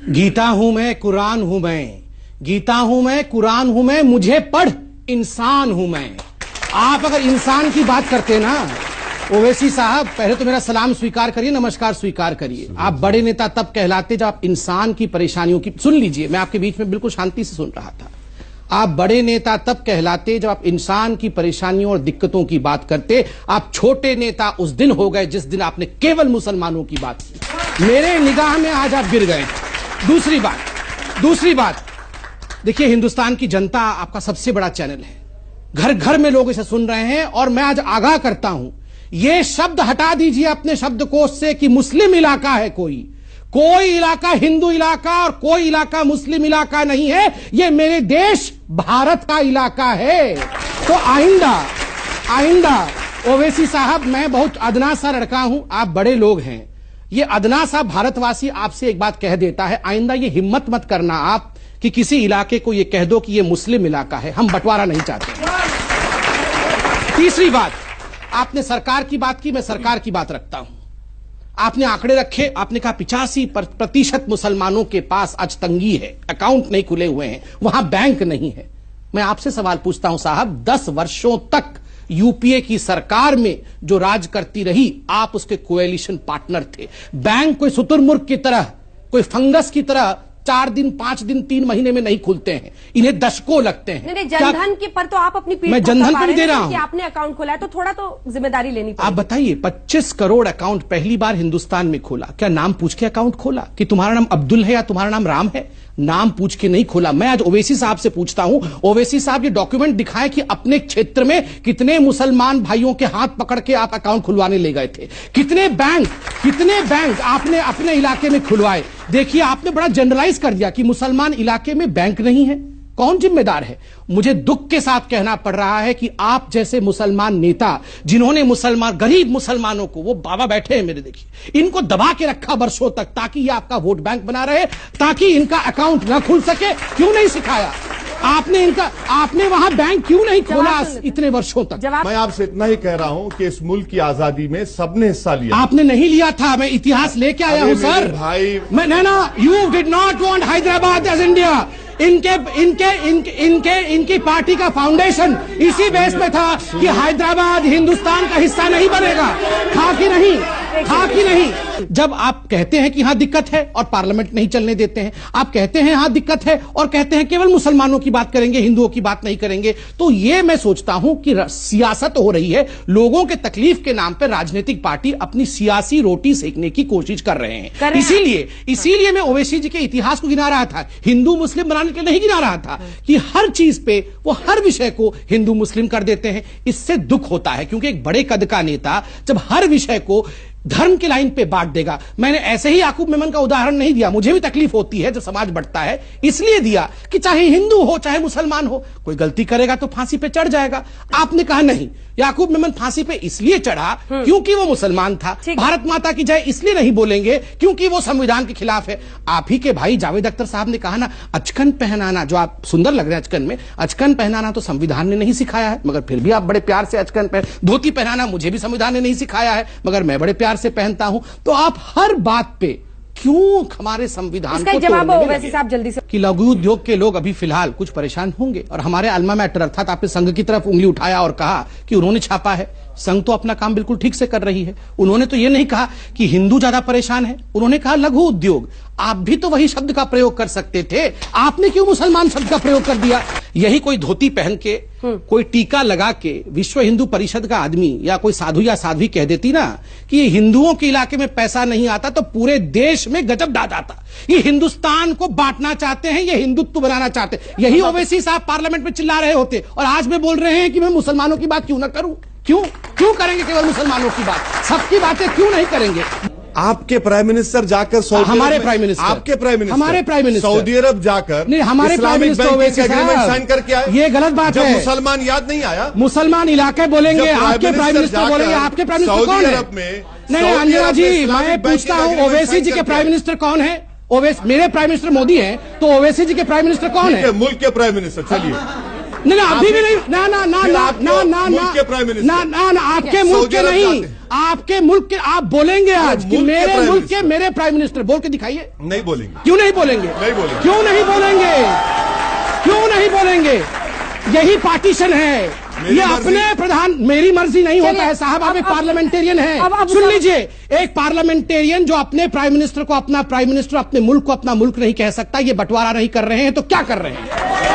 गीता हूं मैं, कुरान हूं मैं, गीता हूं मैं, कुरान हूं मैं, मुझे पढ़ इंसान हूं मैं। आप अगर इंसान की बात करते ना ओवैसी साहब, पहले तो मेरा सलाम स्वीकार करिए, नमस्कार स्वीकार करिए। आप बड़े नेता तब कहलाते जब आप इंसान की परेशानियों की, सुन लीजिए, मैं आपके बीच में बिल्कुल शांति से सुन रहा था। आप बड़े नेता तब कहलाते जब आप इंसान की परेशानियों और दिक्कतों की बात करते। आप छोटे नेता उस दिन हो गए जिस दिन आपने केवल मुसलमानों की बात की। मेरे निगाह में आज आप गिर गए। दूसरी बात देखिए, हिंदुस्तान की जनता आपका सबसे बड़ा चैनल है, घर घर में लोग इसे सुन रहे हैं, और मैं आज आगाह करता हूं, यह शब्द हटा दीजिए अपने शब्दकोश से कि मुस्लिम इलाका है। कोई इलाका हिंदू इलाका और कोई इलाका मुस्लिम इलाका नहीं है। यह मेरे देश भारत का इलाका है। तो आइंदा ओवैसी साहब, मैं बहुत अदना सा लड़का हूं, आप बड़े लोग हैं, ये अदना सा भारतवासी आपसे एक बात कह देता है, आइंदा ये हिम्मत मत करना आप कि किसी इलाके को ये कह दो कि ये मुस्लिम इलाका है। हम बंटवारा नहीं चाहते। तीसरी बात, आपने सरकार की बात की, मैं सरकार की बात रखता हूं। आपने आंकड़े रखे, आपने कहा 85% मुसलमानों के पास आज तंगी है, अकाउंट नहीं खुले हुए हैं, वहां बैंक नहीं है। मैं आपसे सवाल पूछता हूं साहब, 10 वर्षों तक यूपीए की सरकार में जो राज करती रही, आप उसके कोएलिशन पार्टनर थे। बैंक कोई शुतुरमुर्ग की तरह, कोई फंगस की तरह 4 दिन 5 दिन 3 महीने में नहीं खुलते हैं, इन्हें दशकों लगते हैं। नहीं, जनधन के पर तो आप अपनी पीठ मैं जनधन पर दे रहा हूं, आपने अकाउंट खोला है तो थोड़ा तो जिम्मेदारी लेनी पड़ेगी। आप बताइए, 25 करोड़ अकाउंट पहली बार हिंदुस्तान में खोला, क्या नाम पूछ के अकाउंट खोला कि तुम्हारा नाम अब्दुल है या तुम्हारा नाम राम है? नाम पूछ के नहीं खोला। मैं आज ओवैसी साहब से पूछता हूं, ओवैसी साहब ये डॉक्यूमेंट दिखाएं कि अपने क्षेत्र में कितने मुसलमान भाइयों के हाथ पकड़ के आप अकाउंट खुलवाने ले गए थे, कितने बैंक आपने अपने इलाके में खुलवाए। देखिए, आपने बड़ा जनरलाइज कर दिया कि मुसलमान इलाके में बैंक नहीं है। कौन जिम्मेदार है? मुझे दुख के साथ कहना पड़ रहा है कि आप जैसे मुसलमान नेता, जिन्होंने गरीब मुसलमानों को, वो बाबा बैठे हैं मेरे, देखिए, इनको दबा के रखा वर्षों तक ताकि ये आपका वोट बैंक बना रहे, ताकि इनका अकाउंट ना खुल सके। क्यों नहीं सिखाया आपने वहां बैंक क्यों नहीं खोला इतने वर्षों तक? मैं आपसे इतना ही कह रहा हूं कि इस मुल्क की आजादी में सबने हिस्सा लिया। आपने नहीं लिया था, मैं इतिहास लेके आया हूं सर भाई। You did not want Hyderabad as India. इनकी पार्टी का फाउंडेशन इसी बेस में था कि हैदराबाद हिंदुस्तान का हिस्सा नहीं बनेगा। था कि नहीं? जब आप कहते हैं कि यहां दिक्कत है और पार्लियामेंट नहीं चलने देते हैं, आप कहते हैं यहां दिक्कत है और कहते हैं केवल मुसलमानों की बात करेंगे, हिंदुओं की बात नहीं करेंगे, तो ये मैं सोचता हूं कि सियासत हो रही है। लोगों के तकलीफ के नाम पर राजनीतिक पार्टी अपनी सियासी रोटी सेकने की कोशिश कर रहे हैं। इसीलिए मैं ओवैसी जी के इतिहास को गिना रहा था, हिंदू मुस्लिम बनाने के लिए नहीं गिना रहा था कि हर चीज पे वो हर विषय को हिंदू मुस्लिम कर देते हैं। इससे दुख होता है, क्योंकि एक बड़े कद का नेता जब हर विषय को धर्म के लाइन पे बांट देगा। मैंने ऐसे ही याकूब मेमन का उदाहरण नहीं दिया, मुझे भी तकलीफ होती है जब समाज बढ़ता है, इसलिए दिया कि चाहे हिंदू हो चाहे मुसलमान हो, कोई गलती करेगा तो फांसी पे चढ़ जाएगा। आपने कहा नहीं, याकूब मेमन फांसी पे इसलिए चढ़ा क्योंकि वो मुसलमान था। भारत माता की जय इसलिए नहीं बोलेंगे क्योंकि वो संविधान के खिलाफ है। आप ही के भाई जावेद अख्तर साहब ने कहा ना, अचकन पहनाना, जो आप सुंदर लग रहे हैं अचकन में, अचकन पहनाना तो संविधान ने नहीं सिखाया है, मगर फिर भी आप बड़े प्यार से अचकन पहन। धोती पहनाना मुझे भी संविधान ने नहीं सिखाया है, मगर मैं बड़े प्यार से पहनता हूं। तो आप हर बात पे क्यों हमारे संविधान को जवाब ओवैसी साहब जल्दी से कि लघु उद्योग के लोग अभी फिलहाल कुछ परेशान होंगे, और हमारे अल्मा मैटर अर्थात आपने संघ की तरफ उंगली उठाया और कहा कि उन्होंने छापा है। संघ तो अपना काम बिल्कुल ठीक से कर रही है। उन्होंने तो यह नहीं कहा कि हिंदू ज्यादा परेशान है, उन्होंने कहा लघु उद्योग। आप भी तो वही शब्द का प्रयोग कर सकते थे, आपने क्यों मुसलमान शब्द का प्रयोग कर दिया? यही कोई धोती पहन के, कोई टीका लगा के विश्व हिंदू परिषद का आदमी या कोई साधु या साध्वी कह देती ना कि हिंदुओं के इलाके में पैसा नहीं आता, तो पूरे देश में गजब डाल जाता। ये हिंदुस्तान को बांटना चाहते हैं, ये हिंदुत्व बनाना चाहते हैं। यही ओवैसी साहब पार्लियामेंट में चिल्ला रहे होते, और आज में बोल रहे हैं कि मैं मुसलमानों की बात क्यों ना करूं। क्यों करेंगे केवल मुसलमानों की बात? सबकी बातें क्यों नहीं करेंगे? आपके प्राइम मिनिस्टर जाकर हमारे प्राइम मिनिस्टर सऊदी अरब जाकर नहीं, हमारे प्राइम मिनिस्टर एग्रीमेंट साइन करके आए। ये गलत बात है। मुसलमान याद नहीं आया? मुसलमान इलाके बोलेंगे, आपके प्राइम मिनिस्टर बोलेंगे। आपके प्राइम मिनिस्टर कौन है? नहीं अंजना जी, मैं पूछता हूँ ओवैसी जी के प्राइम मिनिस्टर कौन है? मेरे प्राइम मिनिस्टर मोदी है, तो ओवैसी जी के प्राइम मिनिस्टर कौन है? मुल्क के प्राइम मिनिस्टर। चलिए, नहीं अभी भी नहीं, ना आपके मुल्क के नहीं, आपके मुल्क के आप बोलेंगे आज कि मुल्क के मेरे प्राइम मुल्क के मिनिस्टर। मेरे प्राइम मिनिस्टर, बोल के दिखाइए। नहीं बोलेंगे। क्यों नहीं बोलेंगे? नहीं बोलेंगे। क्यों नहीं बोलेंगे? क्यों नहीं बोलेंगे? यही पार्टीशन है। ये अपने प्रधान, मेरी मर्जी नहीं होता है साहब, आप एक पार्लियामेंटेरियन है। सुन लीजिए, एक पार्लियामेंटेरियन जो अपने प्राइम मिनिस्टर को अपना प्राइम मिनिस्टर, अपने मुल्क को अपना मुल्क नहीं कह सकता, ये बंटवारा नहीं कर रहे हैं तो क्या कर रहे हैं?